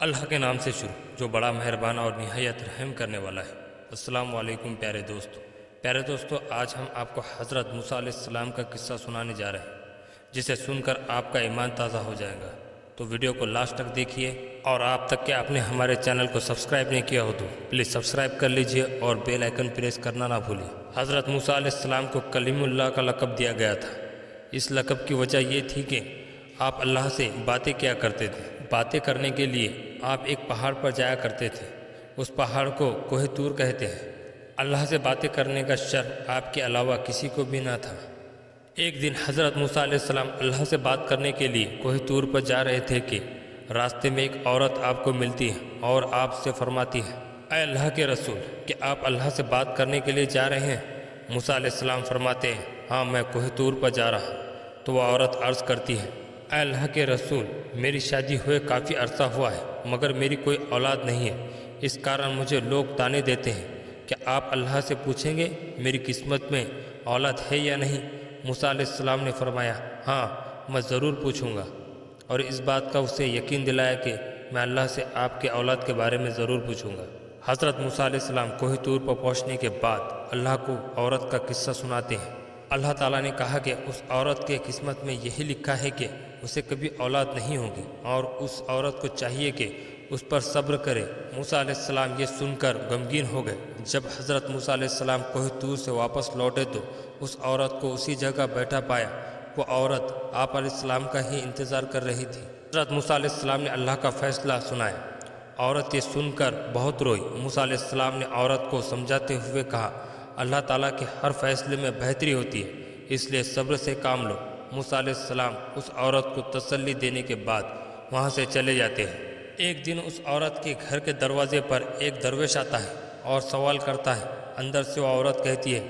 اللہ کے نام سے شروع جو بڑا مہربان اور نہایت رحم کرنے والا ہے۔ السلام علیکم پیارے دوستو، آج ہم آپ کو حضرت موسیٰ علیہ السلام کا قصہ سنانے جا رہے ہیں، جسے سن کر آپ کا ایمان تازہ ہو جائے گا۔ تو ویڈیو کو لاسٹ تک دیکھیے، اور آپ تک کہ آپ نے ہمارے چینل کو سبسکرائب نہیں کیا ہو تو پلیز سبسکرائب کر لیجئے اور بیل آئیکن پریس کرنا نہ بھولیں۔ حضرت موسیٰ علیہ السلام کو کلیم اللہ کا لقب دیا گیا تھا۔ اس لقب کی وجہ یہ تھی کہ آپ اللہ سے باتیں کیا کرتے تھے۔ باتیں کرنے کے لیے آپ ایک پہاڑ پر جایا کرتے تھے۔ اس پہاڑ کو کوہ طور کہتے ہیں۔ اللہ سے باتیں کرنے کا شرف آپ کے علاوہ کسی کو بھی نہ تھا۔ ایک دن حضرت موسیٰ علیہ السلام اللہ سے بات کرنے کے لیے کوہ طور پر جا رہے تھے کہ راستے میں ایک عورت آپ کو ملتی ہے اور آپ سے فرماتی ہے، اے اللہ کے رسول، کہ آپ اللہ سے بات کرنے کے لیے جا رہے ہیں؟ موسیٰ علیہ السلام فرماتے ہیں، ہاں میں کوہ طور پر جا رہا ہوں۔ تو وہ عورت عرض کرتی ہے، اے اللہ کے رسول، میری شادی ہوئے کافی عرصہ ہوا ہے مگر میری کوئی اولاد نہیں ہے۔ اس کارن مجھے لوگ طعنے دیتے ہیں۔ کیا آپ اللہ سے پوچھیں گے میری قسمت میں اولاد ہے یا نہیں؟ موسیٰ علیہ السلام نے فرمایا، ہاں میں ضرور پوچھوں گا، اور اس بات کا اسے یقین دلایا کہ میں اللہ سے آپ کے اولاد کے بارے میں ضرور پوچھوں گا۔ حضرت موسیٰ علیہ السلام کوہ طور پر پہنچنے کے بعد اللہ کو عورت کا قصہ سناتے ہیں۔ اللہ تعالیٰ نے کہا کہ اس عورت کے قسمت میں یہی لکھا ہے کہ اسے کبھی اولاد نہیں ہوگی، اور اس عورت کو چاہیے کہ اس پر صبر کرے۔ موسیٰ علیہ السلام یہ سن کر غمگین ہو گئے۔ جب حضرت موسیٰ علیہ السلام کوہ طور سے واپس لوٹے تو اس عورت کو اسی جگہ بیٹھا پایا۔ وہ عورت آپ علیہ السلام کا ہی انتظار کر رہی تھی۔ حضرت موسیٰ علیہ السلام نے اللہ کا فیصلہ سنایا۔ عورت یہ سن کر بہت روئی۔ موسیٰ علیہ السلام نے عورت کو سمجھاتے ہوئے کہا، اللہ تعالیٰ کے ہر فیصلے میں بہتری ہوتی ہے، اس لیے صبر سے کام لو۔ موسیٰ علیہ السلام اس عورت کو تسلی دینے کے بعد وہاں سے چلے جاتے ہیں۔ ایک دن اس عورت کے گھر کے دروازے پر ایک درویش آتا ہے اور سوال کرتا ہے۔ اندر سے وہ عورت کہتی ہے،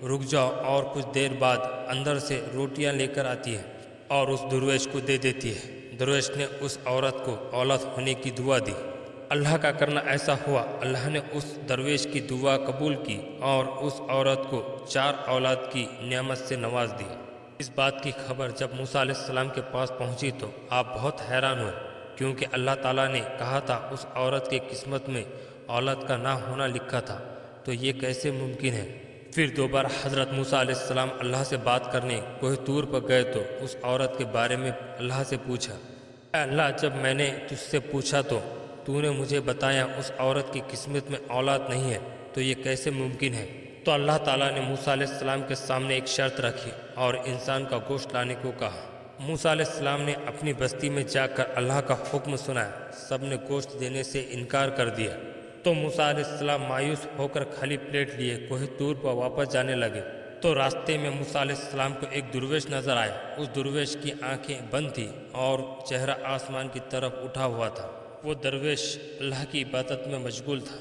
رک جاؤ، اور کچھ دیر بعد اندر سے روٹیاں لے کر آتی ہے اور اس درویش کو دے دیتی ہے۔ درویش نے اس عورت کو اولاد ہونے کی دعا دی۔ اللہ کا کرنا ایسا ہوا، اللہ نے اس درویش کی دعا قبول کی اور اس عورت کو 4 اولاد کی نعمت سے نواز دیا۔ اس بات کی خبر جب موسیٰ علیہ السلام کے پاس پہنچی تو آپ بہت حیران ہوئے، کیونکہ اللہ تعالیٰ نے کہا تھا اس عورت کے قسمت میں اولاد کا نہ ہونا لکھا تھا، تو یہ کیسے ممکن ہے؟ پھر دوبارہ حضرت موسیٰ علیہ السلام اللہ سے بات کرنے کوہ طور پر گئے تو اس عورت کے بارے میں اللہ سے پوچھا، اے اللہ، جب میں نے تجھ سے پوچھا تو نے مجھے بتایا اس عورت کی قسمت میں اولاد نہیں ہے، تو یہ کیسے ممکن ہے؟ تو اللہ تعالیٰ نے موسیٰ علیہ السلام کے سامنے ایک شرط رکھی اور انسان کا گوشت لانے کو کہا۔ موسیٰ علیہ السلام نے اپنی بستی میں جا کر اللہ کا حکم سنایا۔ سب نے گوشت دینے سے انکار کر دیا۔ تو موسیٰ علیہ السلام مایوس ہو کر خالی پلیٹ لیے کوہ طور پر واپس جانے لگے۔ تو راستے میں موسیٰ علیہ السلام کو ایک درویش نظر آیا۔ اس درویش کی آنکھیں بند تھیں اور چہرہ آسمان کی طرف اٹھا ہوا تھا۔ وہ درویش اللہ کی عبادت میں مشغول تھا۔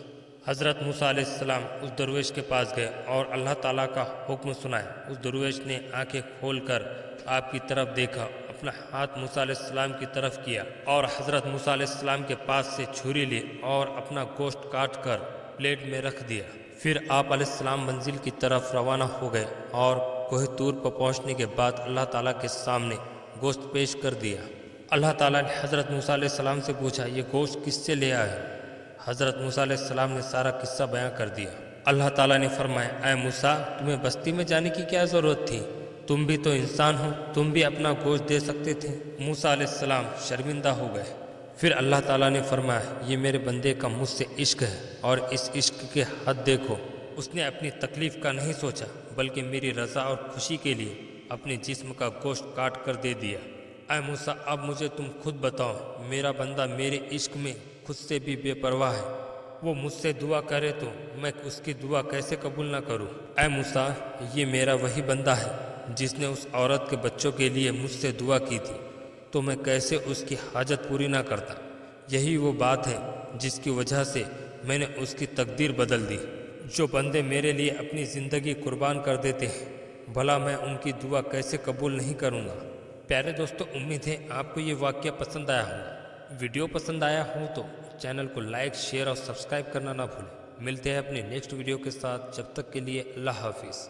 حضرت موسیٰ علیہ السلام اس درویش کے پاس گئے اور اللہ تعالیٰ کا حکم سنایا۔ اس درویش نے آنکھیں کھول کر آپ کی طرف دیکھا، اپنا ہاتھ موسیٰ علیہ السلام کی طرف کیا اور حضرت موسیٰ علیہ السلام کے پاس سے چھری لی اور اپنا گوشت کاٹ کر پلیٹ میں رکھ دیا۔ پھر آپ علیہ السلام منزل کی طرف روانہ ہو گئے اور کوہ طور پر پہنچنے کے بعد اللہ تعالیٰ کے سامنے گوشت پیش کر دیا۔ اللہ تعالیٰ نے حضرت موسیٰ علیہ السلام سے پوچھا، یہ گوشت کس سے لے آئے؟ حضرت موسیٰ علیہ السلام نے سارا قصہ بیان کر دیا۔ اللہ تعالیٰ نے فرمایا، اے موسیٰ، تمہیں بستی میں جانے کی کیا ضرورت تھی؟ تم بھی تو انسان ہو، تم بھی اپنا گوشت دے سکتے تھے۔ موسیٰ علیہ السلام شرمندہ ہو گئے۔ پھر اللہ تعالیٰ نے فرمایا، یہ میرے بندے کا مجھ سے عشق ہے، اور اس عشق کے حد دیکھو۔ اس نے اپنی تکلیف کا نہیں سوچا، بلکہ میری رضا اور خوشی کے لیے اپنے جسم کا گوشت کاٹ کر دے دیا۔ اے موسیٰ، اب مجھے تم خود بتاؤ، میرا بندہ میرے عشق میں خود سے بھی بے پرواہ ہے، وہ مجھ سے دعا کرے تو میں اس کی دعا کیسے قبول نہ کروں؟ اے موسیٰ، یہ میرا وہی بندہ ہے جس نے اس عورت کے بچوں کے لیے مجھ سے دعا کی تھی، تو میں کیسے اس کی حاجت پوری نہ کرتا؟ یہی وہ بات ہے جس کی وجہ سے میں نے اس کی تقدیر بدل دی۔ جو بندے میرے لیے اپنی زندگی قربان کر دیتے ہیں، بھلا میں ان کی دعا کیسے قبول نہیں کروں گا؟ پیارے دوستو، امید ہے آپ کو یہ واقعہ پسند آیا ہوگا۔ ویڈیو پسند آیا ہو تو چینل کو لائک، شیئر اور سبسکرائب کرنا نہ بھولیں۔ ملتے ہیں اپنے نیکسٹ ویڈیو کے ساتھ، جب تک کے لیے اللہ حافظ۔